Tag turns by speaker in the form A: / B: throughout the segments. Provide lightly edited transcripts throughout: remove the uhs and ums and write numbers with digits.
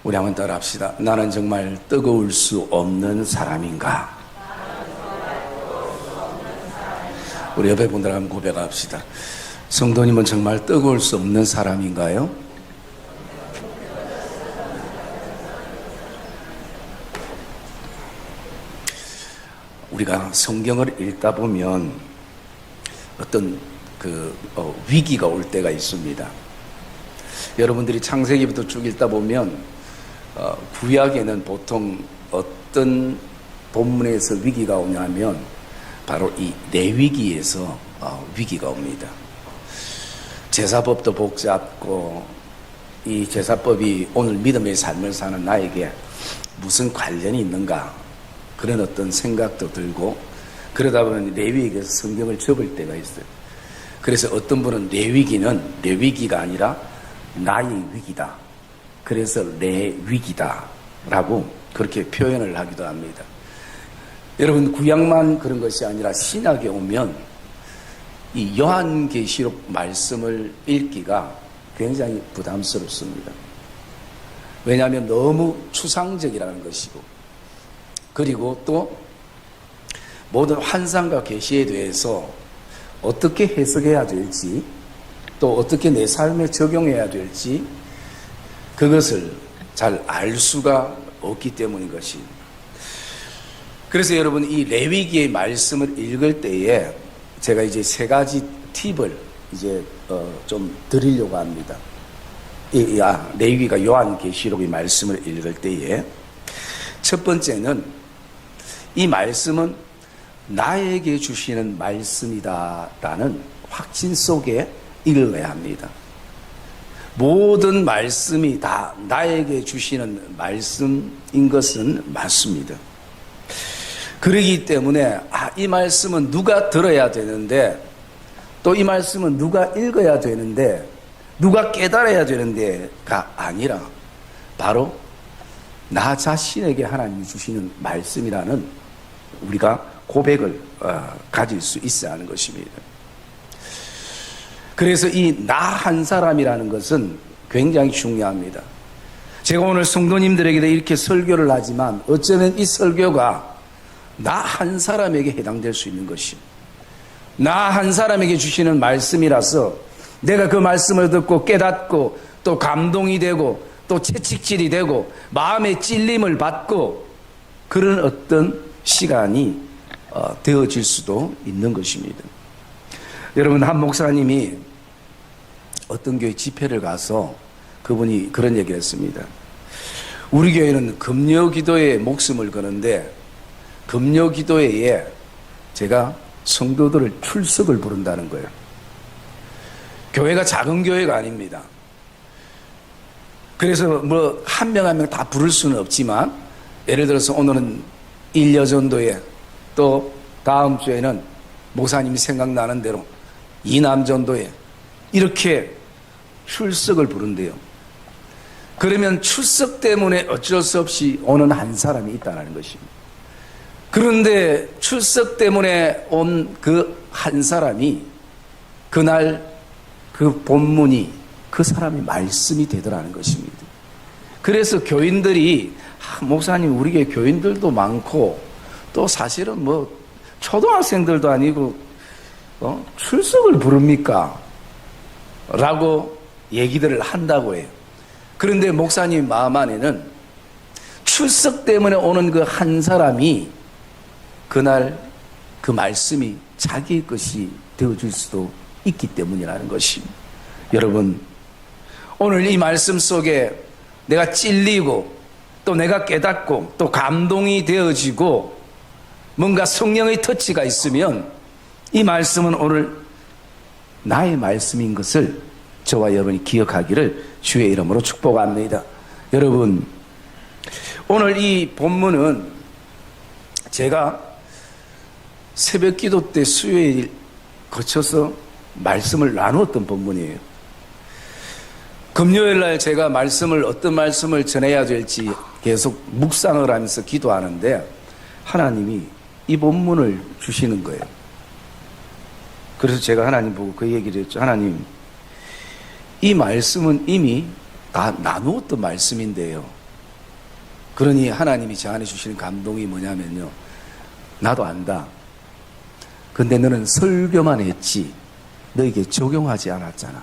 A: 우리 한번 따라합시다. 나는 정말 뜨거울 수 없는 사람인가? 우리 옆에 분들 한번 고백합시다. 성도님은 정말 뜨거울 수 없는 사람인가요? 우리가 성경을 읽다 보면 어떤 위기가 올 때가 있습니다. 여러분들이 창세기부터 쭉 읽다 보면 구약에는 보통 어떤 본문에서 위기가 오냐면 바로 이 레위기에서 위기가 옵니다. 제사법도 복잡고 이 제사법이 오늘 믿음의 삶을 사는 나에게 무슨 관련이 있는가, 그런 어떤 생각도 들고, 그러다 보면 레위기에서 성경을 접을 때가 있어요. 그래서 어떤 분은 레위기가 아니라 나의 위기다, 그래서 내 위기다 라고 그렇게 표현을 하기도 합니다. 여러분, 구약만 그런 것이 아니라 신약에 오면 이 요한계시록 말씀을 읽기가 굉장히 부담스럽습니다. 왜냐하면 너무 추상적이라는 것이고, 그리고 또 모든 환상과 계시에 대해서 어떻게 해석해야 될지, 또 어떻게 내 삶에 적용해야 될지 그것을 잘 알 수가 없기 때문인 것입니다. 그래서 여러분, 이 레위기의 말씀을 읽을 때에 제가 이제 세 가지 팁을 이제 좀 드리려고 합니다. 레위기가 요한계시록의 말씀을 읽을 때에 첫 번째는 이 말씀은 나에게 주시는 말씀이다라는 확신 속에 읽어야 합니다. 모든 말씀이 다 나에게 주시는 말씀인 것은 맞습니다. 그러기 때문에 이 말씀은 누가 들어야 되는데, 또 이 말씀은 누가 읽어야 되는데, 누가 깨달아야 되는데가 아니라 바로 나 자신에게 하나님이 주시는 말씀이라는 우리가 고백을 가질 수 있어야 하는 것입니다. 그래서 이 나 한 사람이라는 것은 굉장히 중요합니다. 제가 오늘 성도님들에게 이렇게 설교를 하지만 어쩌면 이 설교가 나 한 사람에게 해당될 수 있는 것입니다. 나 한 사람에게 주시는 말씀이라서 내가 그 말씀을 듣고 깨닫고 또 감동이 되고 또 채찍질이 되고 마음의 찔림을 받고 그런 어떤 시간이 되어질 수도 있는 것입니다. 여러분, 한 목사님이 어떤 교회 집회를 가서 그분이 그런 얘기를 했습니다. 우리 교회는 금요 기도에 목숨을 거는데 금요 기도회에 제가 성도들을 출석을 부른다는 거예요. 교회가 작은 교회가 아닙니다. 그래서 뭐 한 명 한 명 다 부를 수는 없지만, 예를 들어서 오늘은 일여전도회, 또 다음 주에는 목사님이 생각나는 대로 이남전도회, 이렇게 출석을 부른대요. 그러면 출석 때문에 어쩔 수 없이 오는 한 사람이 있다는 것입니다. 그런데 출석 때문에 온 그 한 사람이 그날 그 본문이 그 사람의 말씀이 되더라는 것입니다. 그래서 교인들이 목사님, 우리 교회 교인들도 많고 또 사실은 뭐 초등학생들도 아니고 출석을 부릅니까? 라고 얘기들을 한다고 해요. 그런데 목사님 마음 안에는 출석 때문에 오는 그 한 사람이 그날 그 말씀이 자기의 것이 되어줄 수도 있기 때문이라는 것입니다. 여러분, 오늘 이 말씀 속에 내가 찔리고 또 내가 깨닫고 또 감동이 되어지고 뭔가 성령의 터치가 있으면 이 말씀은 오늘 나의 말씀인 것을 저와 여러분이 기억하기를 주의 이름으로 축복합니다. 여러분, 오늘 이 본문은 제가 새벽 기도 때 수요일 거쳐서 말씀을 나누었던 본문이에요. 금요일 날 제가 어떤 말씀을 전해야 될지 계속 묵상을 하면서 기도하는데 하나님이 이 본문을 주시는 거예요. 그래서 제가 하나님 보고 그 얘기를 했죠. 하나님, 이 말씀은 이미 다 나누었던 말씀인데요, 그러니 하나님이 저 안에 주시는 감동이 뭐냐면요, 나도 안다. 근데 너는 설교만 했지 너에게 적용하지 않았잖아.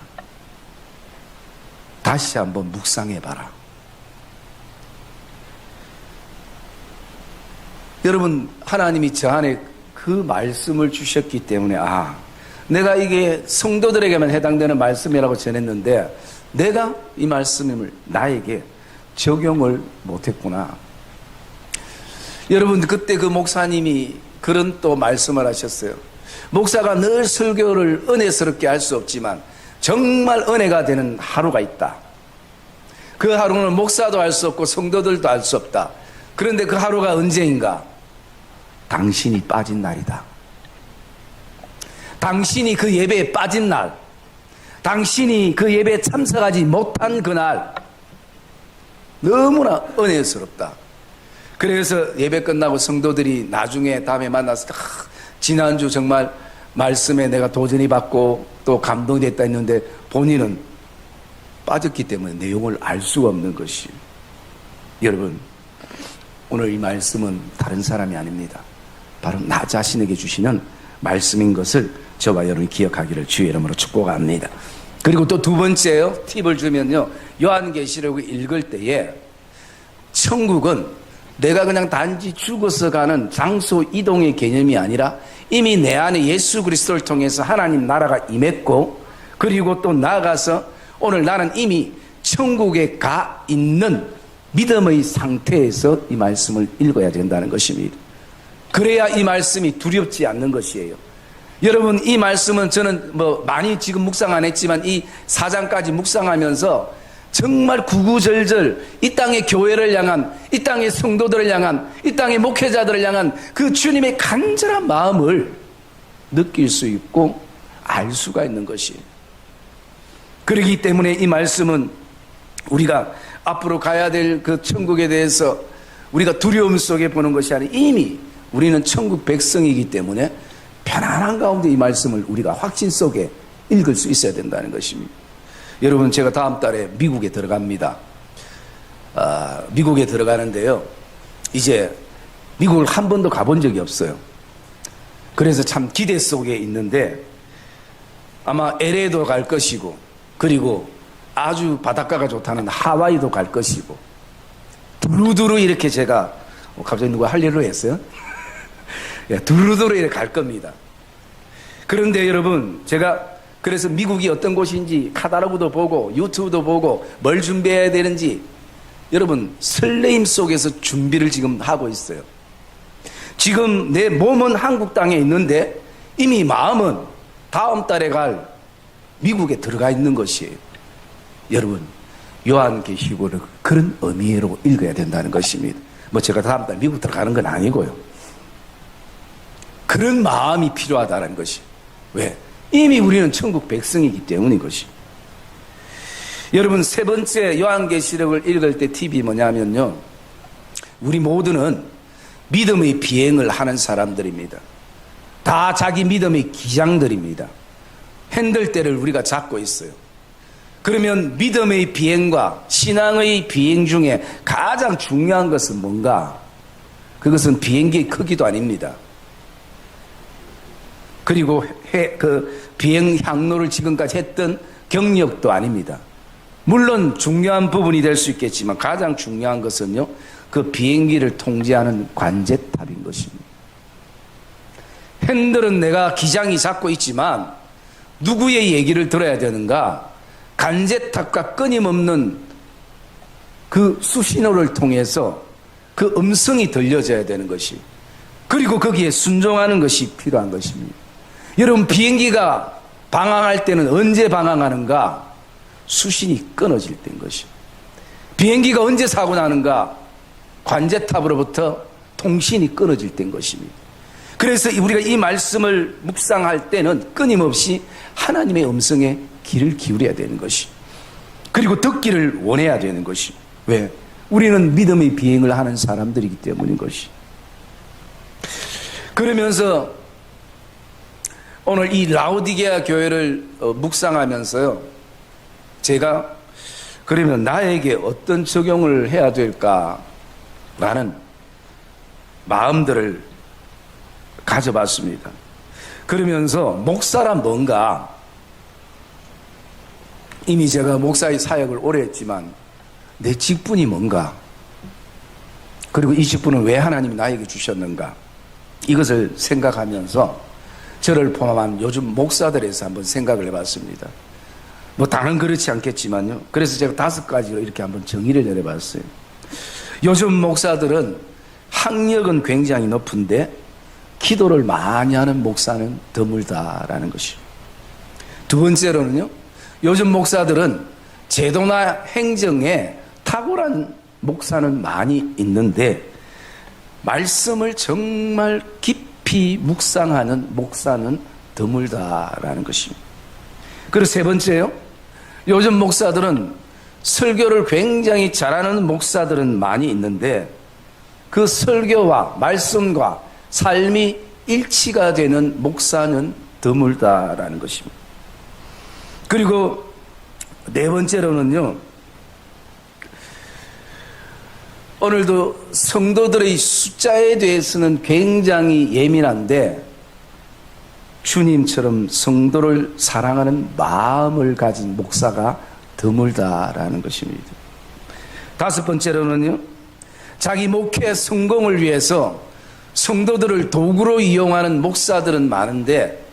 A: 다시 한번 묵상해봐라. 여러분, 하나님이 저 안에 그 말씀을 주셨기 때문에 내가 이게 성도들에게만 해당되는 말씀이라고 전했는데 내가 이 말씀을 나에게 적용을 못했구나. 여러분, 그때 그 목사님이 그런 또 말씀을 하셨어요. 목사가 늘 설교를 은혜스럽게 할 수 없지만 정말 은혜가 되는 하루가 있다. 그 하루는 목사도 알 수 없고 성도들도 알 수 없다. 그런데 그 하루가 언제인가? 당신이 빠진 날이다. 당신이 그 예배에 빠진 날, 당신이 그 예배에 참석하지 못한 그날, 너무나 은혜스럽다. 그래서 예배 끝나고 성도들이 나중에 다음에 만나서 지난주 정말 말씀에 내가 도전이 받고 또 감동됐다 했는데 본인은 빠졌기 때문에 내용을 알 수가 없는 것이. 여러분, 오늘 이 말씀은 다른 사람이 아닙니다. 바로 나 자신에게 주시는 말씀인 것을 저와 여러분이 기억하기를 주의 이름으로 축복합니다. 그리고 또 두 번째요, 팁을 주면요, 요한계시록을 읽을 때에 천국은 내가 그냥 단지 죽어서 가는 장소 이동의 개념이 아니라 이미 내 안에 예수 그리스도를 통해서 하나님 나라가 임했고, 그리고 또 나아가서 오늘 나는 이미 천국에 가 있는 믿음의 상태에서 이 말씀을 읽어야 된다는 것입니다. 그래야 이 말씀이 두렵지 않는 것이에요. 여러분, 이 말씀은 저는 많이 지금 묵상 안 했지만 이 4장까지 묵상하면서 정말 구구절절 이 땅의 교회를 향한, 이 땅의 성도들을 향한, 이 땅의 목회자들을 향한 그 주님의 간절한 마음을 느낄 수 있고 알 수가 있는 것이에요. 그렇기 때문에 이 말씀은 우리가 앞으로 가야 될 그 천국에 대해서 우리가 두려움 속에 보는 것이 아니라 이미 우리는 천국 백성이기 때문에 편안한 가운데 이 말씀을 우리가 확신 속에 읽을 수 있어야 된다는 것입니다. 여러분, 제가 다음 달에 미국에 들어갑니다. 미국에 들어가는데요, 이제 미국을 한 번도 가본 적이 없어요. 그래서 참 기대 속에 있는데 아마 LA도 갈 것이고, 그리고 아주 바닷가가 좋다는 하와이도 갈 것이고, 두루두루 이렇게 제가 갑자기 누가 할 일로 했어요? 두루두루 이렇게 갈 겁니다. 그런데 여러분, 제가 그래서 미국이 어떤 곳인지 카탈로그도 보고 유튜브도 보고 뭘 준비해야 되는지 여러분 설레임 속에서 준비를 지금 하고 있어요. 지금 내 몸은 한국 땅에 있는데 이미 마음은 다음 달에 갈 미국에 들어가 있는 것이에요. 여러분, 요한계시록을 그런 의미로 읽어야 된다는 것입니다. 제가 다음 달 미국 들어가는 건 아니고요. 그런 마음이 필요하다는 것이. 왜? 이미 우리는 천국 백성이기 때문인 것이. 여러분, 세 번째 요한계시록을 읽을 때 팁이 뭐냐면요, 우리 모두는 믿음의 비행을 하는 사람들입니다. 다 자기 믿음의 기장들입니다. 핸들대를 우리가 잡고 있어요. 그러면 믿음의 비행과 신앙의 비행 중에 가장 중요한 것은 뭔가? 그것은 비행기의 크기도 아닙니다. 그리고 그 비행 항로를 지금까지 했던 경력도 아닙니다. 물론 중요한 부분이 될 수 있겠지만 가장 중요한 것은요, 그 비행기를 통제하는 관제탑인 것입니다. 핸들은 내가 기장이 잡고 있지만 누구의 얘기를 들어야 되는가? 관제탑과 끊임없는 그 수신호를 통해서 그 음성이 들려져야 되는 것이, 그리고 거기에 순종하는 것이 필요한 것입니다. 여러분, 비행기가 방항할 때는 언제 방항하는가? 수신이 끊어질 때인 것이. 비행기가 언제 사고 나는가? 관제탑으로부터 통신이 끊어질 때인 것입니다. 그래서 우리가 이 말씀을 묵상할 때는 끊임없이 하나님의 음성에 귀를 기울여야 되는 것이, 그리고 듣기를 원해야 되는 것이. 왜? 우리는 믿음의 비행을 하는 사람들이기 때문인 것이. 그러면서 오늘 이 라오디게아 교회를 묵상하면서요, 제가 그러면 나에게 어떤 적용을 해야 될까? 라는 마음들을 가져봤습니다. 그러면서 목사란 뭔가, 이미 제가 목사의 사역을 오래 했지만 내 직분이 뭔가, 그리고 이 직분을 왜 하나님이 나에게 주셨는가, 이것을 생각하면서 저를 포함한 요즘 목사들에서 한번 생각을 해봤습니다. 뭐 다른 그렇지 않겠지만요. 그래서 제가 5가지로 이렇게 한번 정의를 내려봤어요. 요즘 목사들은 학력은 굉장히 높은데 기도를 많이 하는 목사는 드물다라는 것이죠. 두 번째로는요, 요즘 목사들은 제도나 행정에 탁월한 목사는 많이 있는데 말씀을 정말 깊이 묵상하는 목사는 드물다라는 것입니다. 그리고 세 번째요, 요즘 목사들은 설교를 굉장히 잘하는 목사들은 많이 있는데 그 설교와 말씀과 삶이 일치가 되는 목사는 드물다라는 것입니다. 그리고 네 번째로는요, 오늘도 성도들의 숫자에 대해서는 굉장히 예민한데 주님처럼 성도를 사랑하는 마음을 가진 목사가 드물다라는 것입니다. 5번째로는요, 자기 목회 성공을 위해서 성도들을 도구로 이용하는 목사들은 많은데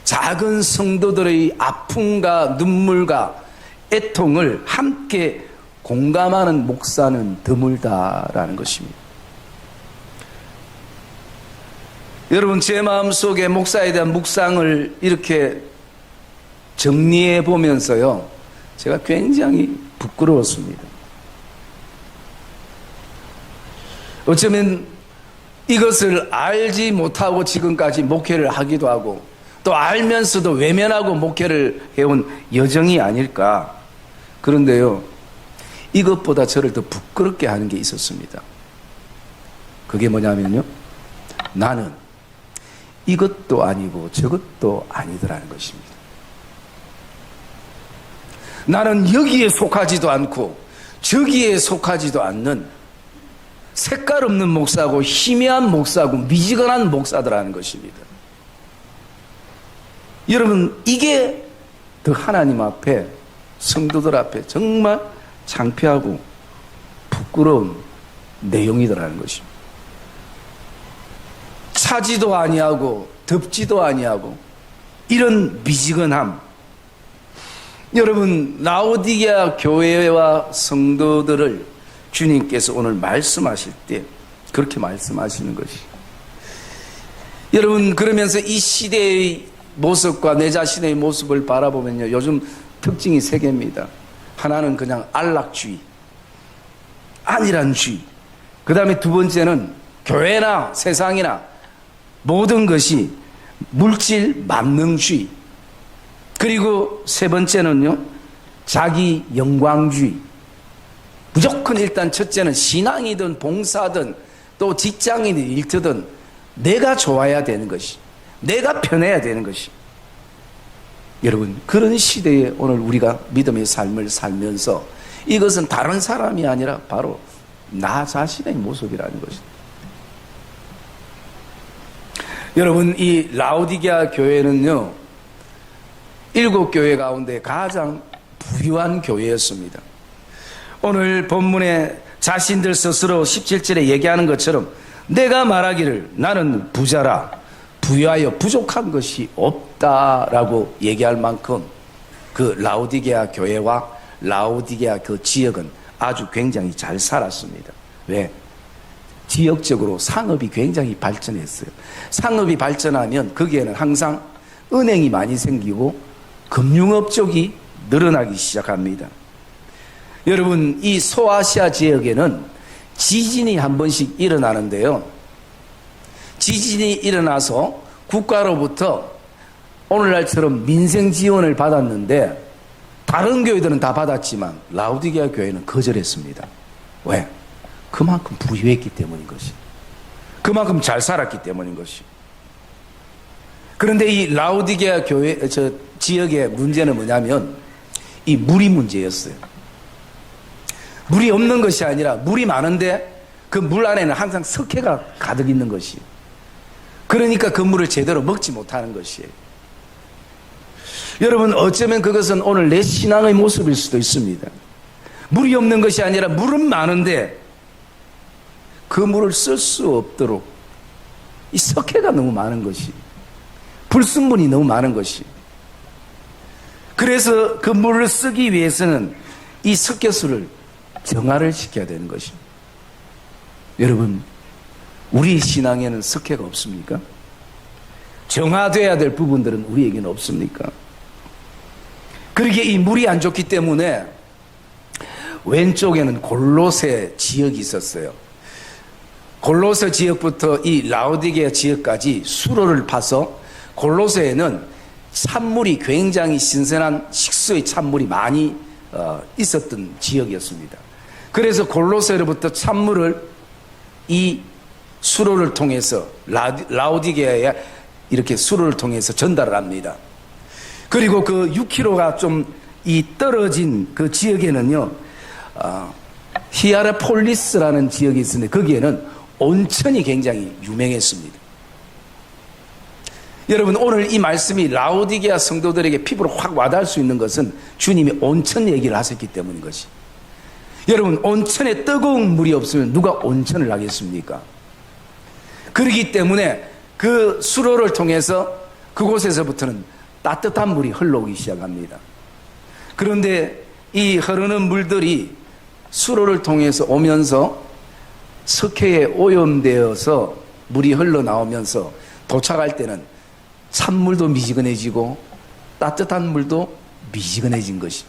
A: 작은 성도들의 아픔과 눈물과 애통을 함께 공감하는 목사는 드물다라는 것입니다. 여러분, 제 마음속에 목사에 대한 묵상을 이렇게 정리해 보면서요, 제가 굉장히 부끄러웠습니다. 어쩌면 이것을 알지 못하고 지금까지 목회를 하기도 하고 또 알면서도 외면하고 목회를 해온 여정이 아닐까. 그런데요, 이것보다 저를 더 부끄럽게 하는 게 있었습니다. 그게 뭐냐면요, 나는 이것도 아니고 저것도 아니더라는 것입니다. 나는 여기에 속하지도 않고 저기에 속하지도 않는 색깔 없는 목사고 희미한 목사고 미지근한 목사들라는 것입니다. 여러분, 이게 더 하나님 앞에, 성도들 앞에 정말 창피하고 부끄러운 내용이더라는 것입니다. 차지도 아니하고 덥지도 아니하고 이런 미지근함. 여러분, 라오디게아 교회와 성도들을 주님께서 오늘 말씀하실 때 그렇게 말씀하시는 것이, 여러분, 그러면서 이 시대의 모습과 내 자신의 모습을 바라보면요, 요즘 특징이 3개입니다. 하나는 그냥 안락주의, 안일한주의. 그 다음에 2번째는 교회나 세상이나 모든 것이 물질 만능주의. 그리고 3번째는요, 자기 영광주의. 무조건 일단 첫째는 신앙이든 봉사든 또 직장이든 일터든 내가 좋아야 되는 것이, 내가 편해야 되는 것이. 여러분, 그런 시대에 오늘 우리가 믿음의 삶을 살면서 이것은 다른 사람이 아니라 바로 나 자신의 모습이라는 것입니다. 여러분, 이 라오디게아 교회는요, 7교회 가운데 가장 부유한 교회였습니다. 오늘 본문에 자신들 스스로 17절에 얘기하는 것처럼 내가 말하기를 나는 부자라 부유하여 부족한 것이 없다라고 얘기할 만큼 그 라오디게아 교회와 라오디게아 그 지역은 아주 굉장히 잘 살았습니다. 왜? 지역적으로 상업이 굉장히 발전했어요. 상업이 발전하면 거기에는 항상 은행이 많이 생기고 금융업 쪽이 늘어나기 시작합니다. 여러분, 이 소아시아 지역에는 지진이 한 번씩 일어나는데요, 지진이 일어나서 국가로부터 오늘날처럼 민생 지원을 받았는데 다른 교회들은 다 받았지만 라오디게아 교회는 거절했습니다. 왜? 그만큼 부유했기 때문인 것이, 그만큼 잘 살았기 때문인 것이. 그런데 이 라오디게아 교회 저 지역의 문제는 뭐냐면 이 물이 문제였어요. 물이 없는 것이 아니라 물이 많은데 그 물 안에는 항상 석회가 가득 있는 것이에요. 그러니까 그 물을 제대로 먹지 못하는 것이에요. 여러분, 어쩌면 그것은 오늘 내 신앙의 모습일 수도 있습니다. 물이 없는 것이 아니라 물은 많은데 그 물을 쓸 수 없도록 이 석회가 너무 많은 것이, 불순물이 너무 많은 것이, 그래서 그 물을 쓰기 위해서는 이 석회수를 정화를 시켜야 되는 것입니다. 여러분, 우리 신앙에는 석회가 없습니까? 정화돼야 될 부분들은 우리에게는 없습니까? 그러기에 이 물이 안 좋기 때문에 왼쪽에는 골로새 지역이 있었어요. 골로새 지역부터 이 라오디게아 지역까지 수로를 파서 골로새에는 찬물이 굉장히 신선한 식수의 찬물이 많이 있었던 지역이었습니다. 그래서 골로새로부터 찬물을 이 수로를 통해서 라오디게아에 이렇게 수로를 통해서 전달을 합니다. 그리고 그 6km가 좀 이 떨어진 그 지역에는요, 히아라폴리스라는 지역이 있는데 거기에는 온천이 굉장히 유명했습니다. 여러분, 오늘 이 말씀이 라오디게아 성도들에게 피부로 확 와닿을 수 있는 것은 주님이 온천 얘기를 하셨기 때문인 것이. 여러분, 온천에 뜨거운 물이 없으면 누가 온천을 하겠습니까? 그렇기 때문에 그 수로를 통해서 그곳에서부터는 따뜻한 물이 흘러오기 시작합니다. 그런데 이 흐르는 물들이 수로를 통해서 오면서 석회에 오염되어서 물이 흘러나오면서 도착할 때는 찬물도 미지근해지고 따뜻한 물도 미지근해진 것이.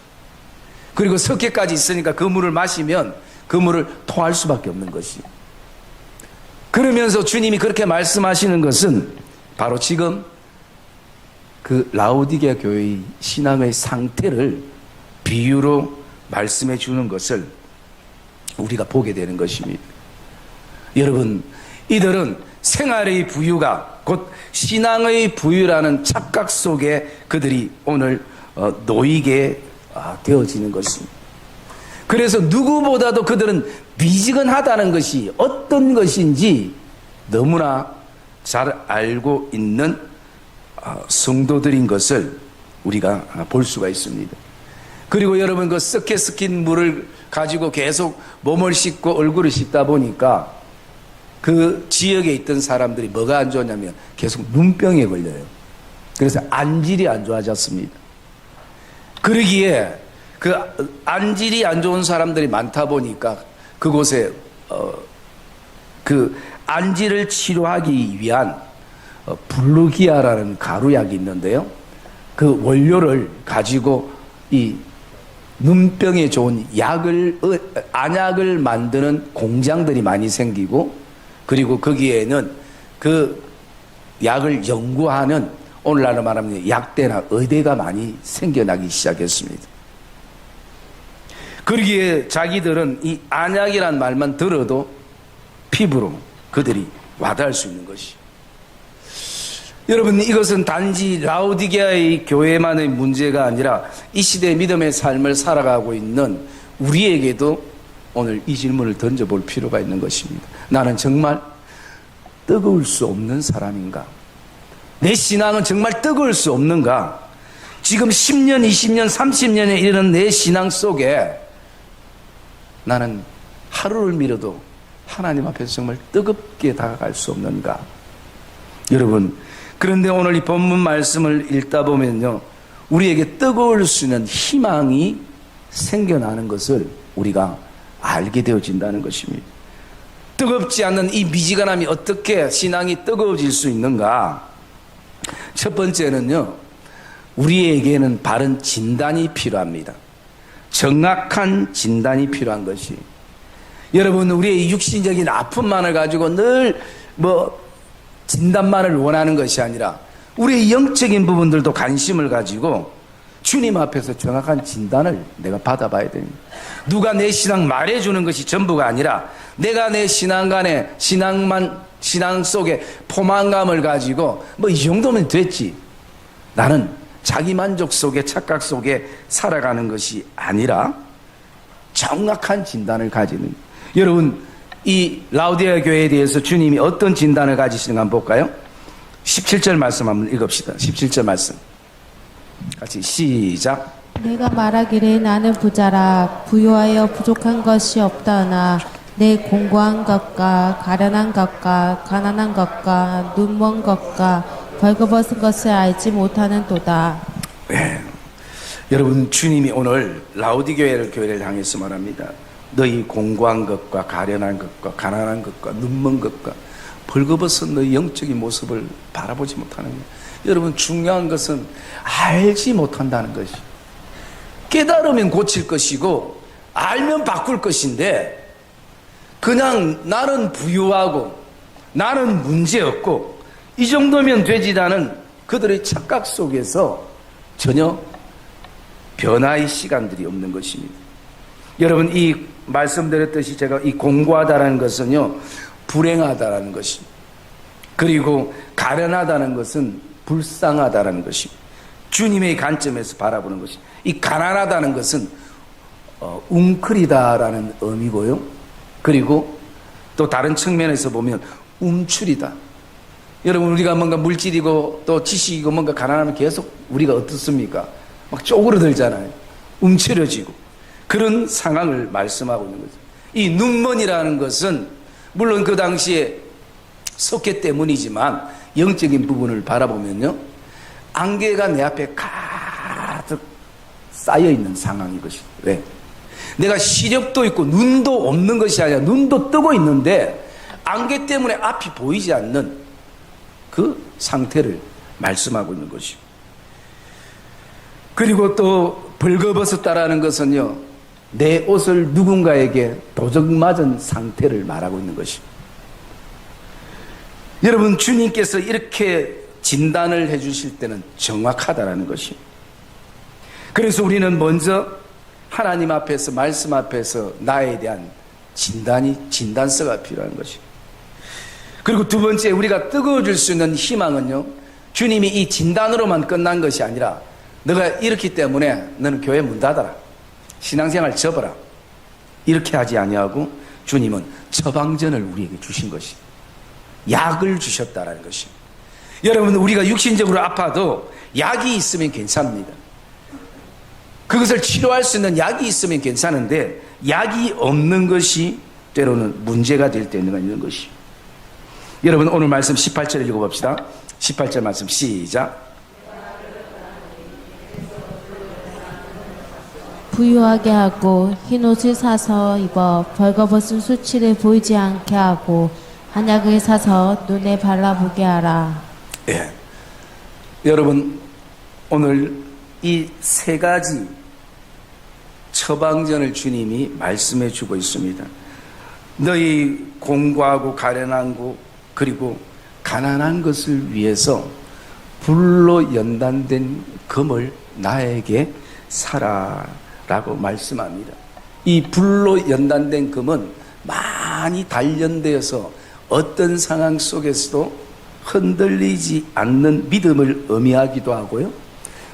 A: 그리고 석회까지 있으니까 그 물을 마시면 그 물을 토할 수밖에 없는 것이. 그러면서 주님이 그렇게 말씀하시는 것은 바로 지금 그 라오디게아 교회의 신앙의 상태를 비유로 말씀해 주는 것을 우리가 보게 되는 것입니다. 여러분, 이들은 생활의 부유가 곧 신앙의 부유라는 착각 속에 그들이 오늘 놓이게 되어지는 것입니다. 그래서 누구보다도 그들은 미지근하다는 것이 어떤 것인지 너무나 잘 알고 있는 성도들인 것을 우리가 볼 수가 있습니다. 그리고 여러분, 그 썩게 섞인 물을 가지고 계속 몸을 씻고 얼굴을 씻다 보니까 그 지역에 있던 사람들이 뭐가 안 좋냐면 계속 눈병에 걸려요. 그래서 안질이 안 좋아졌습니다. 그러기에 그 안질이 안 좋은 사람들이 많다 보니까 그곳에 그 안질을 치료하기 위한 블루기아라는 가루약이 있는데요, 그 원료를 가지고 이 눈병에 좋은 안약을 만드는 공장들이 많이 생기고, 그리고 거기에는 그 약을 연구하는, 오늘날로 말하면 약대나 의대가 많이 생겨나기 시작했습니다. 그러기에 자기들은 이 안약이란 말만 들어도 피부로 그들이 와닿을 수 있는 것이. 여러분, 이것은 단지 라오디게아의 교회만의 문제가 아니라 이 시대의 믿음의 삶을 살아가고 있는 우리에게도 오늘 이 질문을 던져볼 필요가 있는 것입니다. 나는 정말 뜨거울 수 없는 사람인가? 내 신앙은 정말 뜨거울 수 없는가? 지금 10년, 20년, 30년에 이르는 내 신앙 속에 나는 하루를 미뤄도 하나님 앞에서 정말 뜨겁게 다가갈 수 없는가? 여러분, 그런데 오늘 이 본문 말씀을 읽다 보면요, 우리에게 뜨거울 수 있는 희망이 생겨나는 것을 우리가 알게 되어진다는 것입니다. 뜨겁지 않는 이 미지근함이 어떻게 신앙이 뜨거워질 수 있는가? 첫 번째는요, 우리에게는 바른 진단이 필요합니다. 정확한 진단이 필요한 것이. 여러분, 우리의 육신적인 아픔만을 가지고 늘 진단만을 원하는 것이 아니라 우리의 영적인 부분들도 관심을 가지고 주님 앞에서 정확한 진단을 내가 받아봐야 됩니다. 누가 내 신앙 말해주는 것이 전부가 아니라 내가 내 신앙 속에 포만감을 가지고 이 정도면 됐지, 나는 자기만족 속에 착각 속에 살아가는 것이 아니라 정확한 진단을 가지는. 여러분, 이 라우디게아 교회에 대해서 주님이 어떤 진단을 가지시는가 한번 볼까요? 17절 말씀 한번 읽읍시다. 17절 말씀 같이 시작.
B: 내가 말하기를 나는 부자라 부유하여 부족한 것이 없다나 내 공고한 것과 가련한 것과 가난한 것과 눈먼 것과 벌거벗은 것을 알지 못하는도다.
A: 네. 여러분, 주님이 오늘 라우디게아 교회를 향해서 말합니다. 너희 공고한 것과 가련한 것과 가난한 것과 눈먼 것과 벌거벗은 너희 영적인 모습을 바라보지 못하는 거예요. 여러분, 중요한 것은 알지 못한다는 것이. 깨달으면 고칠 것이고 알면 바꿀 것인데, 그냥 나는 부유하고 나는 문제없고 이 정도면 되지라는 그들의 착각 속에서 전혀 변화의 시간들이 없는 것입니다. 여러분, 이 말씀드렸듯이 제가 이 공고하다는 것은요, 불행하다는 것입니다. 그리고 가련하다는 것은 불쌍하다는 것입니다. 주님의 관점에서 바라보는 것입니다. 이 가난하다는 것은 웅크리다라는 의미고요. 그리고 또 다른 측면에서 보면 움츠리다. 여러분, 우리가 뭔가 물질이고 또 지식이고 뭔가 가난하면 계속 우리가 어떻습니까? 막 쪼그러들잖아요. 움츠려지고. 그런 상황을 말씀하고 있는 거죠. 이 눈먼이라는 것은 물론 그 당시에 석회 때문이지만 영적인 부분을 바라보면요, 안개가 내 앞에 가득 쌓여있는 상황인 것입니다. 왜? 내가 시력도 있고 눈도 없는 것이 아니라 눈도 뜨고 있는데 안개 때문에 앞이 보이지 않는 그 상태를 말씀하고 있는 것이고, 그리고 또 벌거벗었다라는 것은요, 내 옷을 누군가에게 도적 맞은 상태를 말하고 있는 것입니다. 여러분, 주님께서 이렇게 진단을 해주실 때는 정확하다라는 것입니다. 그래서 우리는 먼저 하나님 앞에서, 말씀 앞에서 나에 대한 진단서가 필요한 것입니다. 그리고 두 번째, 우리가 뜨거워질 수 있는 희망은요, 주님이 이 진단으로만 끝난 것이 아니라 너가 이렇기 때문에 너는 교회 문 닫아라, 신앙생활 접어라, 이렇게 하지 아니하고 주님은 처방전을 우리에게 주신 것입니다. 약을 주셨다라는 것입니다. 여러분, 우리가 육신적으로 아파도 약이 있으면 괜찮습니다. 그것을 치료할 수 있는 약이 있으면 괜찮은데 약이 없는 것이 때로는 문제가 될 때 있는 것이. 여러분, 오늘 말씀 18절 읽어봅시다. 18절 말씀 시작.
B: 부유하게 하고 흰옷을 사서 입어 벌거벗은 수치를 보이지 않게 하고 한약을 사서 눈에 발라보게 하라.
A: 예. 여러분, 오늘 이 세 가지 처방전을 주님이 말씀해 주고 있습니다. 너희 공고하고 가련하고 그리고 가난한 것을 위해서 불로 연단된 금을 나에게 사라라고 말씀합니다. 이 불로 연단된 금은 많이 단련되어서 어떤 상황 속에서도 흔들리지 않는 믿음을 의미하기도 하고요,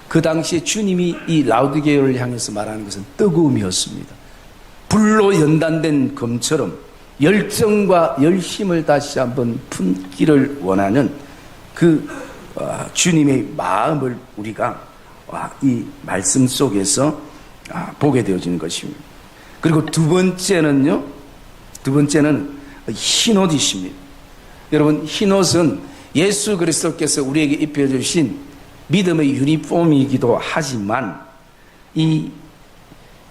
A: 그 당시에 주님이 이 라우디게아를 향해서 말하는 것은 뜨거움이었습니다. 불로 연단된 금처럼 열정과 열심을 다시 한번 품기를 원하는 그 주님의 마음을 우리가 이 말씀 속에서 보게 되어지는 것입니다. 그리고 두 번째는 흰옷이십니다. 여러분, 흰옷은 예수 그리스도께서 우리에게 입혀주신 믿음의 유니폼이기도 하지만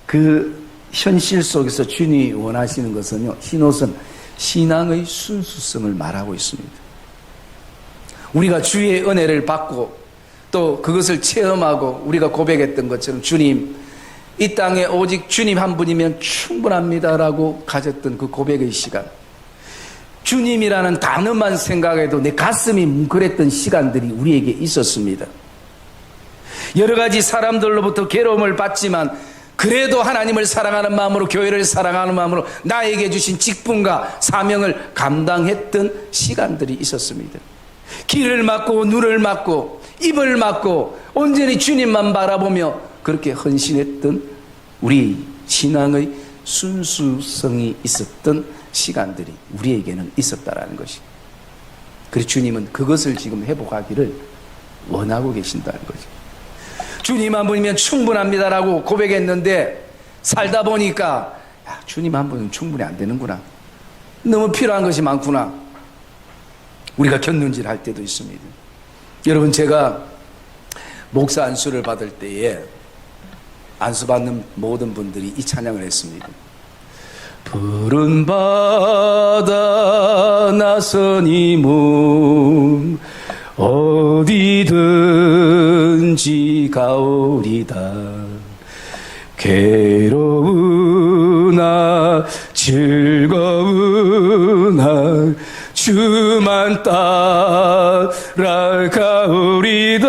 A: 그 현실 속에서 주님이 원하시는 것은요, 흰옷은 신앙의 순수성을 말하고 있습니다. 우리가 주의 은혜를 받고 또 그것을 체험하고 우리가 고백했던 것처럼 주님, 이 땅에 오직 주님 한 분이면 충분합니다라고 가졌던 그 고백의 시간, 주님이라는 단어만 생각해도 내 가슴이 뭉클했던 시간들이 우리에게 있었습니다. 여러 가지 사람들로부터 괴로움을 받지만 그래도 하나님을 사랑하는 마음으로, 교회를 사랑하는 마음으로 나에게 주신 직분과 사명을 감당했던 시간들이 있었습니다. 귀를 막고 눈을 막고 입을 막고 온전히 주님만 바라보며 그렇게 헌신했던 우리 신앙의 순수성이 있었던 시간들이 우리에게는 있었다라는 것이. 그리고 주님은 그것을 지금 회복하기를 원하고 계신다는 거죠. 주님 한 분이면 충분합니다라고 고백했는데 살다 보니까 야, 주님 한 분은 충분히 안 되는구나. 너무 필요한 것이 많구나. 우리가 곁눈질 할 때도 있습니다. 여러분, 제가 목사 안수를 받을 때에 안수받는 모든 분들이 이 찬양을 했습니다. 푸른 바다 나서니 몸 어디든지 가오리다. 괴로우나 즐거우나 주만 따라가오리다.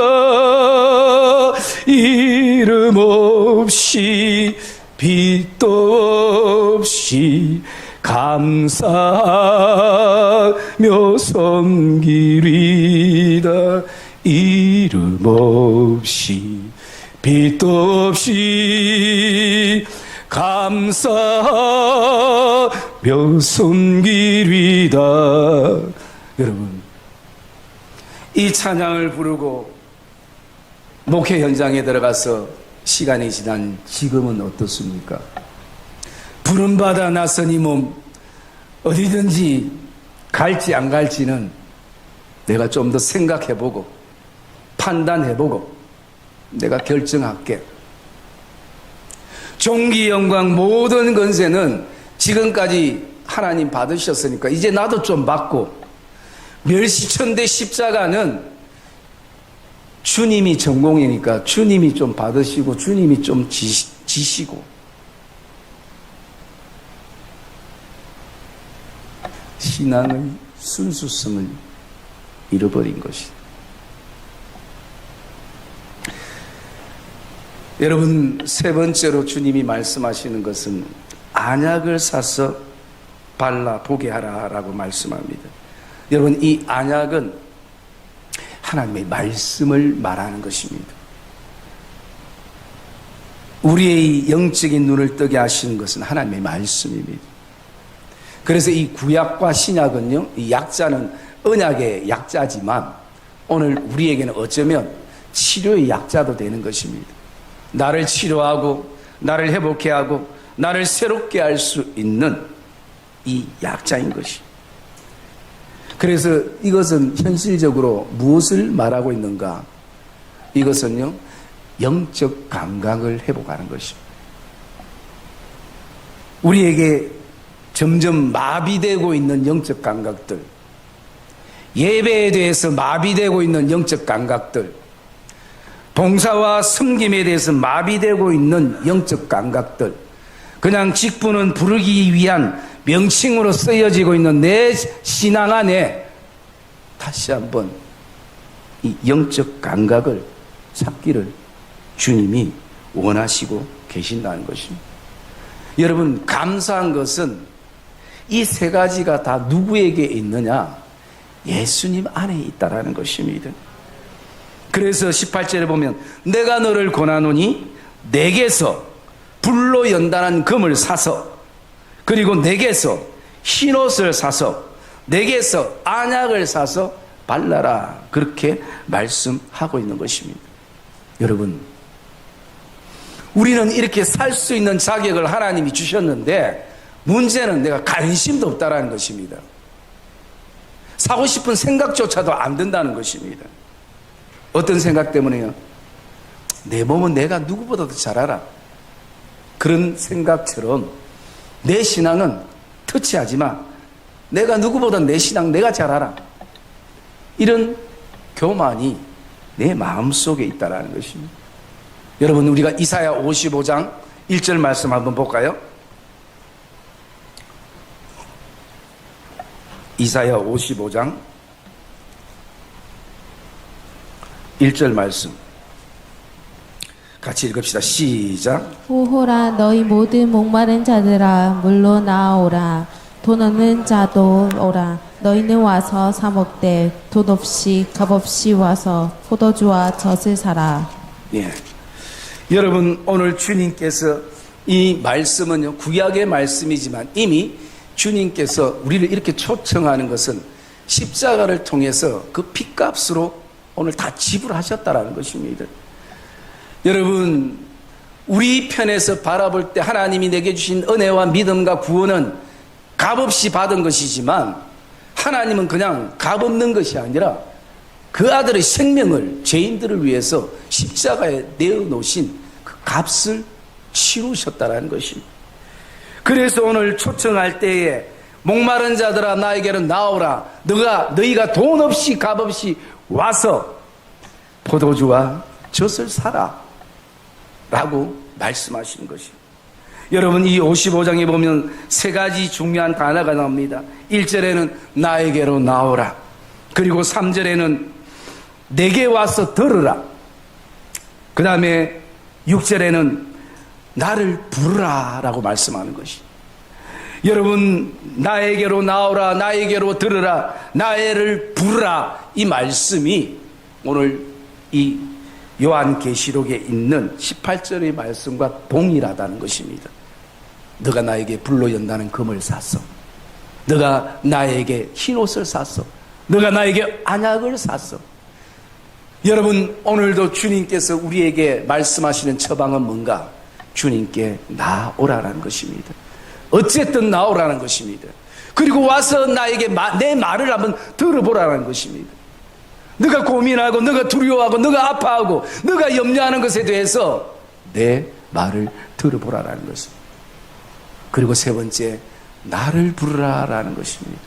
A: 이름 없이 빛도 없이 감사하며 섬기리다. 이름 없이 빛도 없이 감사하며 섬기리다. 여러분, 이 찬양을 부르고 목회 현장에 들어가서 시간이 지난 지금은 어떻습니까? 푸른 바다 나서니 몸 어디든지 갈지 안 갈지는 내가 좀 더 생각해보고 판단해보고 내가 결정할게. 존귀 영광 모든 권세는 지금까지 하나님 받으셨으니까 이제 나도 좀 받고, 멸시천대 십자가는 주님이 전공이니까 주님이 좀 받으시고 주님이 좀 지시고, 신앙의 순수성을 잃어버린 것이. 여러분, 세 번째로 주님이 말씀하시는 것은 안약을 사서 발라 보게 하라라고 말씀합니다. 여러분, 이 안약은 하나님의 말씀을 말하는 것입니다. 우리의 영적인 눈을 뜨게 하시는 것은 하나님의 말씀입니다. 그래서 이 구약과 신약은요, 이 약자는 언약의 약자지만 오늘 우리에게는 어쩌면 치료의 약자도 되는 것입니다. 나를 치료하고 나를 회복해 하고 나를 새롭게 할 수 있는 이 약자인 것이. 그래서 이것은 현실적으로 무엇을 말하고 있는가? 이것은요, 영적 감각을 회복하는 것입니다. 우리에게 점점 마비되고 있는 영적 감각들, 예배에 대해서 마비되고 있는 영적 감각들, 봉사와 섬김에 대해서 마비되고 있는 영적 감각들, 그냥 직분은 부르기 위한 명칭으로 쓰여지고 있는 내 신앙 안에 다시 한번 이 영적 감각을 찾기를 주님이 원하시고 계신다는 것입니다. 여러분, 감사한 것은 이 세 가지가 다 누구에게 있느냐? 예수님 안에 있다라는 것입니다. 그래서 18절에 보면 내가 너를 권하노니 내게서 불로 연단한 금을 사서, 그리고 내게서 흰옷을 사서, 내게서 안약을 사서 발라라, 그렇게 말씀하고 있는 것입니다. 여러분, 우리는 이렇게 살 수 있는 자격을 하나님이 주셨는데 문제는 내가 관심도 없다라는 것입니다. 사고 싶은 생각조차도 안 든다는 것입니다. 어떤 생각 때문에요? 내 몸은 내가 누구보다도 잘 알아. 그런 생각처럼 내 신앙은 터치하지 마. 내가 누구보다 내 신앙 내가 잘 알아. 이런 교만이 내 마음속에 있다는 것입니다. 여러분, 우리가 이사야 55장 1절 말씀 한번 볼까요? 이사야 55장 1절 말씀 같이 읽읍시다. 시작.
B: 오호라, 너희 모든 목마른 자들아 물로 나아오라. 돈 없는 자도 오라. 너희는 와서 사 먹되 돈 없이 값 없이 와서 포도주와 젖을 사라.
A: 예. 여러분, 오늘 주님께서 이 말씀은요, 구약의 말씀이지만 이미 주님께서 우리를 이렇게 초청하는 것은 십자가를 통해서 그 핏값으로 오늘 다 지불하셨다라는 것입니다. 여러분, 우리 편에서 바라볼 때 하나님이 내게 주신 은혜와 믿음과 구원은 값없이 받은 것이지만 하나님은 그냥 값없는 것이 아니라 그 아들의 생명을 죄인들을 위해서 십자가에 내어놓으신 그 값을 치루셨다라는 것입니다. 그래서 오늘 초청할 때에 목마른 자들아 나에게로 나오라. 너희가 돈 없이 값 없이 와서 포도주와 젖을 사라 라고 말씀하시는 것입니다. 여러분, 이 55장에 보면 세 가지 중요한 단어가 나옵니다. 1절에는 나에게로 나오라. 그리고 3절에는 내게 와서 들으라. 그 다음에 6절에는 나를 부르라 라고 말씀하는 것입니다. 여러분, 나에게로 나오라, 나에게로 들으라, 나를 부르라, 이 말씀이 오늘 이 요한계시록에 있는 18절의 말씀과 동일하다는 것입니다. 너가 나에게 불로 연다는 금을 샀어. 너가 나에게 흰옷을 샀어. 너가 나에게 안약을 샀어. 여러분, 오늘도 주님께서 우리에게 말씀하시는 처방은 뭔가? 주님께 나오라는 것입니다. 어쨌든 나오라는 것입니다. 그리고 와서 나에게 내 말을 한번 들어보라는 것입니다. 너가 고민하고 너가 두려워하고 너가 아파하고 너가 염려하는 것에 대해서 내 말을 들어보라는 것입니다. 그리고 세 번째, 나를 부르라라는 것입니다.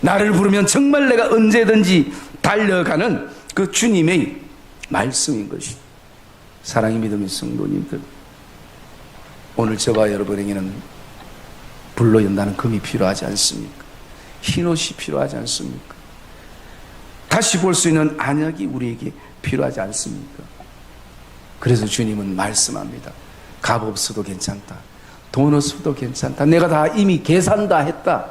A: 나를 부르면 정말 내가 언제든지 달려가는 그 주님의 말씀인 것입니다. 사랑이 믿음의 성도님들, 오늘 저와 여러분에게는 불로 연다는 금이 필요하지 않습니까? 흰옷이 필요하지 않습니까? 다시 볼 수 있는 안약이 우리에게 필요하지 않습니까? 그래서 주님은 말씀합니다. 값 없어도 괜찮다. 돈 없어도 괜찮다. 내가 다 이미 계산 다 했다.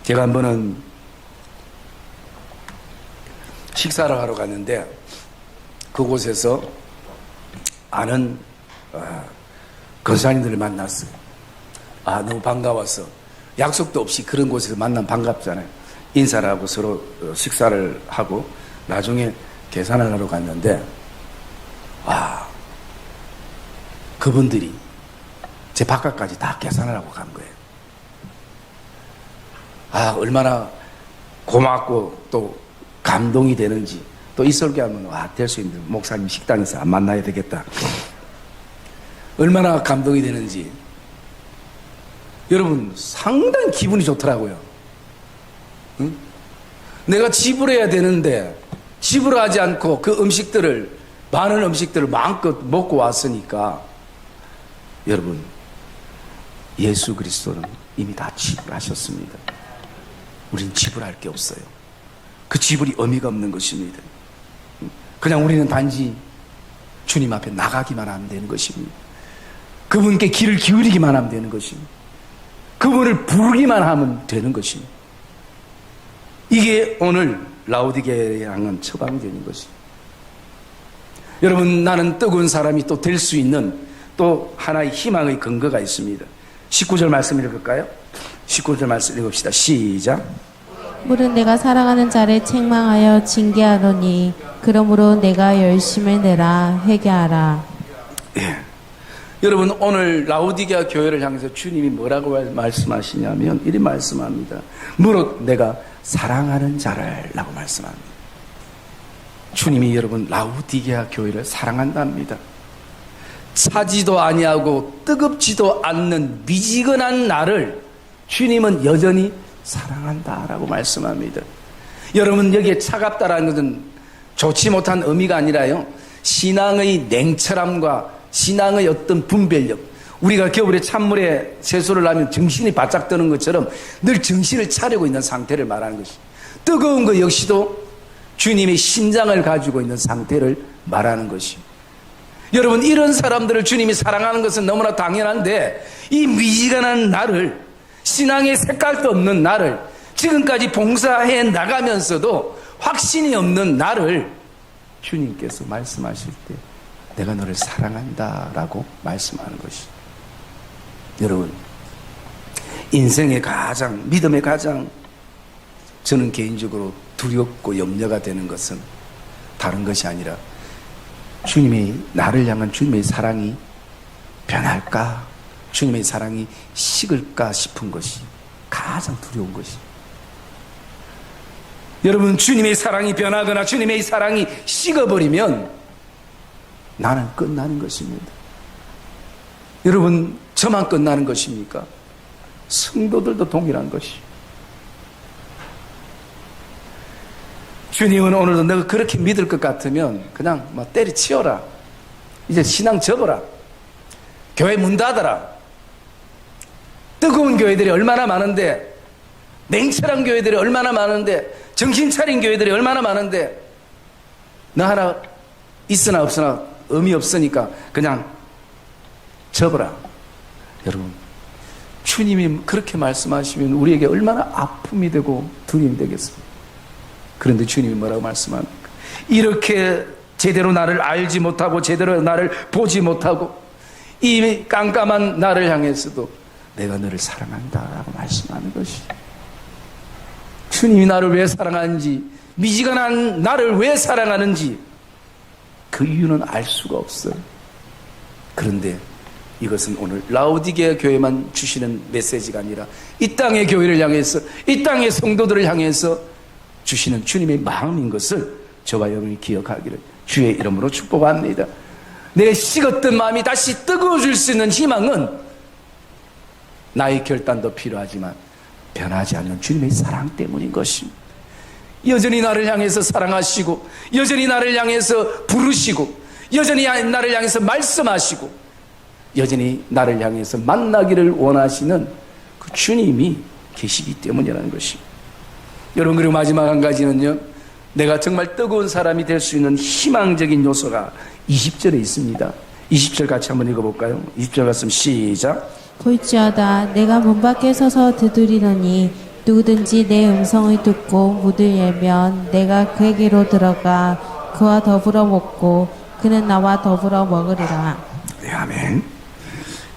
A: 제가 한 번은 식사를 하러 갔는데 그곳에서 아는 권사님들을 만났어요. 너무 반가워서. 약속도 없이 그런 곳에서 만나면 반갑잖아요. 인사를 하고 서로 식사를 하고 나중에 계산을 하러 갔는데 그분들이 제 바깥까지 다 계산을 하고 간 거예요. 얼마나 고맙고 또 감동이 되는지. 또 이 설교하면 될 수 있는 목사님 식당에서 안 만나야 되겠다. 얼마나 감동이 되는지. 여러분, 상당히 기분이 좋더라고요. 응? 내가 지불해야 되는데 지불하지 않고 그 음식들을, 많은 음식들을 마음껏 먹고 왔으니까, 여러분, 예수 그리스도는 이미 다 지불하셨습니다. 우린 지불할 게 없어요. 그 지불이 의미가 없는 것입니다. 그냥 우리는 단지 주님 앞에 나가기만 하면 되는 것입니다. 그분께 귀를 기울이기만 하면 되는 것입니다. 그분을 부르기만 하면 되는 것입니다. 이게 오늘 라오디게아에 향한 처방되는 것입니다. 여러분, 나는 뜨거운 사람이 또 될 수 있는 또 하나의 희망의 근거가 있습니다. 19절 말씀 읽을까요? 19절 말씀 읽읍시다. 시작.
B: 물은 내가 사랑하는 자를 책망하여 징계하노니 그러므로 내가 열심을 내라 회개하라.
A: 예. 여러분, 오늘 라오디게아 교회를 향해서 주님이 뭐라고 말씀하시냐면 이리 말씀합니다. 무릇 내가 사랑하는 자를 라고 말씀합니다. 주님이 여러분 라오디게아 교회를 사랑한답니다. 차지도 아니하고 뜨겁지도 않는 미지근한 나를 주님은 여전히 사랑한다라고 말씀합니다. 여러분, 여기에 차갑다라는 것은 좋지 못한 의미가 아니라요, 신앙의 냉철함과 신앙의 어떤 분별력, 우리가 겨울에 찬물에 세수를 하면 정신이 바짝 드는 것처럼 늘 정신을 차리고 있는 상태를 말하는 것입니다. 뜨거운 것 역시도 주님의 심장을 가지고 있는 상태를 말하는 것입니다. 여러분, 이런 사람들을 주님이 사랑하는 것은 너무나 당연한데, 이 미지근한 나를, 신앙의 색깔도 없는 나를, 지금까지 봉사해 나가면서도 확신이 없는 나를 주님께서 말씀하실 때 내가 너를 사랑한다 라고 말씀하는 것입니다. 여러분, 인생의 가장, 믿음의 가장 저는 개인적으로 두렵고 염려가 되는 것은 다른 것이 아니라 주님의, 나를 향한 주님의 사랑이 변할까, 주님의 사랑이 식을까 싶은 것이 가장 두려운 것이. 여러분, 주님의 사랑이 변하거나 주님의 사랑이 식어버리면 나는 끝나는 것입니다. 여러분, 저만 끝나는 것입니까? 성도들도 동일한 것이. 주님은 오늘도 너가 그렇게 믿을 것 같으면 그냥 막 때려치워라. 이제 신앙 접어라. 교회 문 닫아라. 뜨거운 교회들이 얼마나 많은데, 냉철한 교회들이 얼마나 많은데, 정신 차린 교회들이 얼마나 많은데, 너 하나 있으나 없으나 의미 없으니까 그냥 접어라. 여러분, 주님이 그렇게 말씀하시면 우리에게 얼마나 아픔이 되고 두려움이 되겠습니까? 그런데 주님이 뭐라고 말씀합니까? 이렇게 제대로 나를 알지 못하고 제대로 나를 보지 못하고 이 깜깜한 나를 향해서도 내가 너를 사랑한다라고 말씀하는 것이. 주님이 나를 왜 사랑하는지, 미지근한 나를 왜 사랑하는지 그 이유는 알 수가 없어요. 그런데 이것은 오늘 라오디게아 교회만 주시는 메시지가 아니라 이 땅의 교회를 향해서, 이 땅의 성도들을 향해서 주시는 주님의 마음인 것을 저와 여러분이 기억하기를 주의 이름으로 축복합니다. 내 식었던 마음이 다시 뜨거워질 수 있는 희망은 나의 결단도 필요하지만 변하지 않는 주님의 사랑 때문인 것입니다. 여전히 나를 향해서 사랑하시고, 여전히 나를 향해서 부르시고, 여전히 나를 향해서 말씀하시고, 여전히 나를 향해서 만나기를 원하시는 그 주님이 계시기 때문이라는 것입니다. 여러분, 그리고 마지막 한 가지는요, 내가 정말 뜨거운 사람이 될 수 있는 희망적인 요소가 20절에 있습니다. 20절 같이 한번 읽어볼까요? 20절 말씀 시작.
B: 볼지어다 내가 문 밖에 서서 두드리노니 누구든지 내 음성을 듣고 문을 열면 내가 그에게로 들어가 그와 더불어 먹고 그는 나와 더불어 먹으리라.
A: 네, 아멘.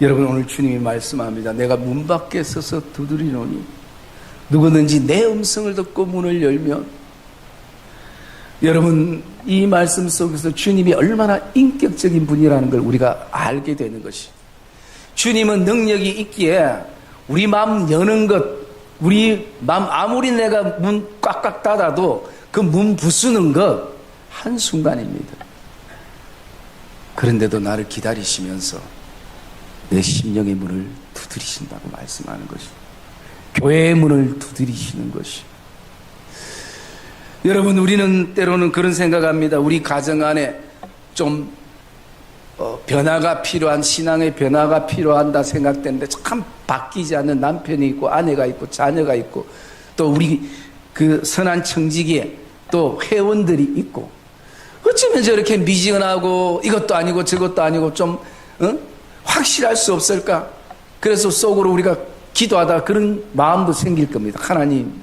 A: 여러분, 오늘 주님이 말씀합니다. 내가 문 밖에 서서 두드리노니 누구든지 내 음성을 듣고 문을 열면. 여러분, 이 말씀 속에서 주님이 얼마나 인격적인 분이라는 걸 우리가 알게 되는 것이. 주님은 능력이 있기에 우리 마음 여는 것, 우리 마음 아무리 내가 문 꽉꽉 닫아도 그 문 부수는 것 한순간입니다. 그런데도 나를 기다리시면서 내 심령의 문을 두드리신다고 말씀하는 것이, 교회의 문을 두드리시는 것이. 여러분, 우리는 때로는 그런 생각합니다. 우리 가정 안에 좀 변화가 필요한, 신앙의 변화가 필요한다 생각되는데 참 바뀌지 않는 남편이 있고 아내가 있고 자녀가 있고 또 우리 그 선한 청지기에 또 회원들이 있고, 어쩌면 저렇게 미지근하고 이것도 아니고 저것도 아니고 좀 확실할 수 없을까? 그래서 속으로 우리가 기도하다 그런 마음도 생길 겁니다. 하나님,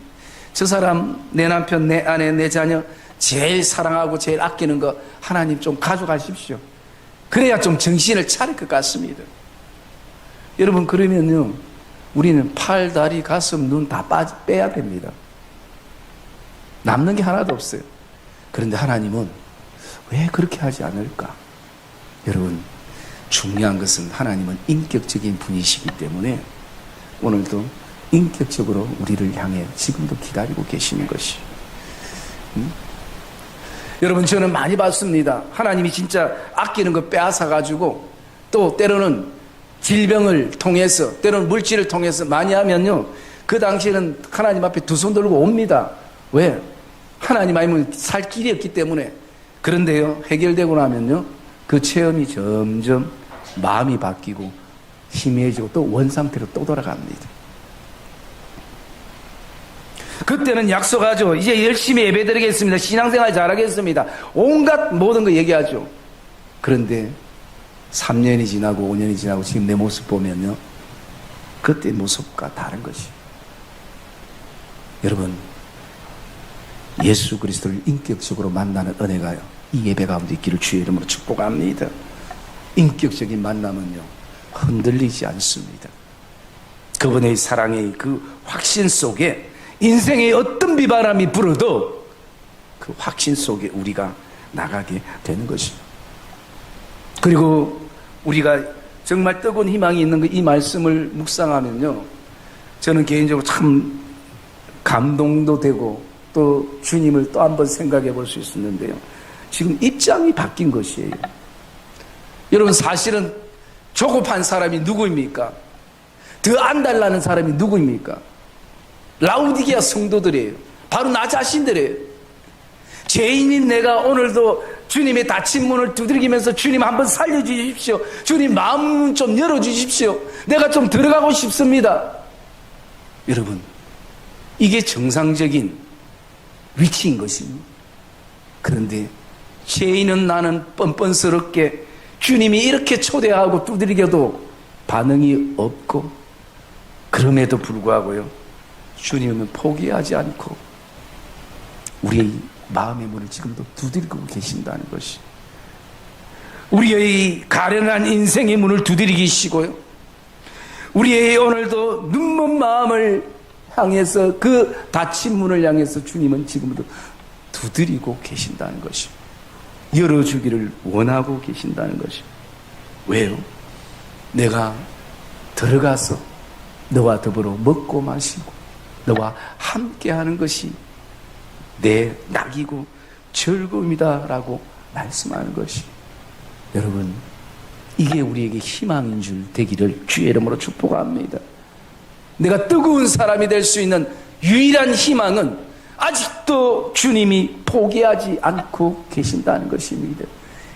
A: 저 사람, 내 남편, 내 아내, 내 자녀 제일 사랑하고 제일 아끼는 거 하나님 좀 가져가십시오. 그래야 좀 정신을 차릴 것 같습니다. 여러분, 그러면요, 우리는 팔, 다리, 가슴, 눈 다 빼야 됩니다. 남는 게 하나도 없어요. 그런데 하나님은 왜 그렇게 하지 않을까? 여러분, 중요한 것은 하나님은 인격적인 분이시기 때문에 오늘도 인격적으로 우리를 향해 지금도 기다리고 계시는 것이. 여러분, 저는 많이 봤습니다. 하나님이 진짜 아끼는 거 빼앗아가지고 또 때로는 질병을 통해서, 때로는 물질을 통해서 많이 하면요, 그 당시에는 하나님 앞에 두 손 들고 옵니다. 왜? 하나님 아니면 살 길이 없기 때문에. 그런데요, 해결되고 나면요, 그 체험이 점점 마음이 바뀌고 희미해지고 또 원상태로 또 돌아갑니다. 그때는 약속하죠. 이제 열심히 예배드리겠습니다. 신앙생활 잘하겠습니다. 온갖 모든 거 얘기하죠. 그런데 3년이 지나고 5년이 지나고 지금 내 모습 보면요, 그때 모습과 다른 것이. 여러분, 예수 그리스도를 인격적으로 만나는 은혜가요, 이 예배 가운데 있기를 주의 이름으로 축복합니다. 인격적인 만남은요, 흔들리지 않습니다. 그분의 사랑의 그 확신 속에 인생의 어떤 비바람이 불어도 그 확신 속에 우리가 나가게 되는 것입니다. 그리고 우리가 정말 뜨거운 희망이 있는 이 말씀을 묵상하면요, 저는 개인적으로 참 감동도 되고 또 주님을 또 한 번 생각해 볼 수 있었는데요, 지금 입장이 바뀐 것이에요. 여러분, 사실은 조급한 사람이 누구입니까? 더 안달나는 사람이 누구입니까? 라우디게아 성도들이에요. 바로 나 자신들이에요. 죄인인 내가 오늘도 주님의 닫힌 문을 두드리면서 주님 한번 살려주십시오. 주님 마음 좀 열어주십시오. 내가 좀 들어가고 싶습니다. 여러분, 이게 정상적인 위치인 것입니다. 그런데 죄인은 나는 뻔뻔스럽게 주님이 이렇게 초대하고 두드리겨도 반응이 없고, 그럼에도 불구하고요, 주님은 포기하지 않고 우리의 마음의 문을 지금도 두드리고 계신다는 것이, 우리의 가련한 인생의 문을 두드리시고요, 우리의 오늘도 눈먼 마음을 향해서 그 닫힌 문을 향해서 주님은 지금도 두드리고 계신다는 것이, 열어주기를 원하고 계신다는 것이. 왜요? 내가 들어가서 너와 더불어 먹고 마시고 너와 함께하는 것이 내 낙이고 즐거움이다라고 말씀하는 것이, 여러분, 이게 우리에게 희망인 줄 되기를 주의 이름으로 축복합니다. 내가 뜨거운 사람이 될 수 있는 유일한 희망은 아직도 주님이 포기하지 않고 계신다는 것입니다.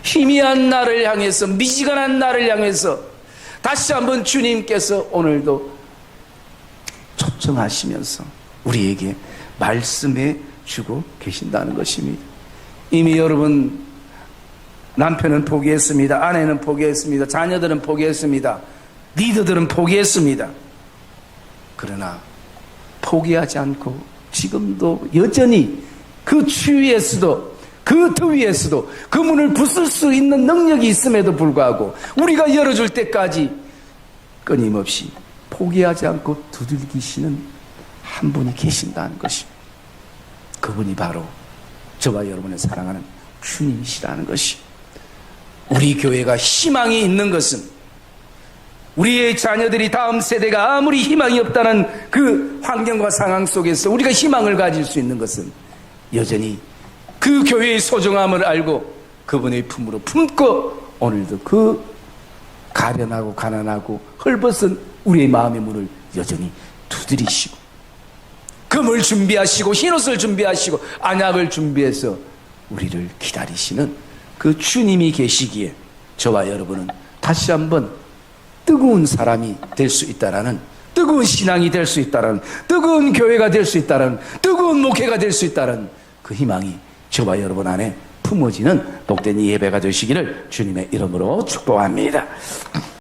A: 희미한 나를 향해서, 미지근한 나를 향해서 다시 한번 주님께서 오늘도 초청하시면서 우리에게 말씀해 주고 계신다는 것입니다. 이미 여러분, 남편은 포기했습니다. 아내는 포기했습니다. 자녀들은 포기했습니다. 리더들은 포기했습니다. 그러나 포기하지 않고 지금도 여전히 그 추위에서도, 그 더위에서도 그 문을 부술 수 있는 능력이 있음에도 불구하고 우리가 열어줄 때까지 끊임없이 포기하지 않고 두들기시는 한 분이 계신다는 것입니다. 그분이 바로 저와 여러분의 사랑하는 주님이시라는 것이, 우리 교회가 희망이 있는 것은 우리의 자녀들이, 다음 세대가 아무리 희망이 없다는 그 환경과 상황 속에서 우리가 희망을 가질 수 있는 것은 여전히 그 교회의 소중함을 알고 그분의 품으로 품고 오늘도 그 가련하고 가난하고 헐벗은 우리의 마음의 문을 여전히 두드리시고, 금을 준비하시고 흰옷을 준비하시고 안약을 준비해서 우리를 기다리시는 그 주님이 계시기에 저와 여러분은 다시 한번 뜨거운 사람이 될 수 있다라는, 뜨거운 신앙이 될 수 있다라는, 뜨거운 교회가 될 수 있다라는, 뜨거운 목회가 될 수 있다라는 그 희망이 저와 여러분 안에 품어지는 복된 이 예배가 되시기를 주님의 이름으로 축복합니다.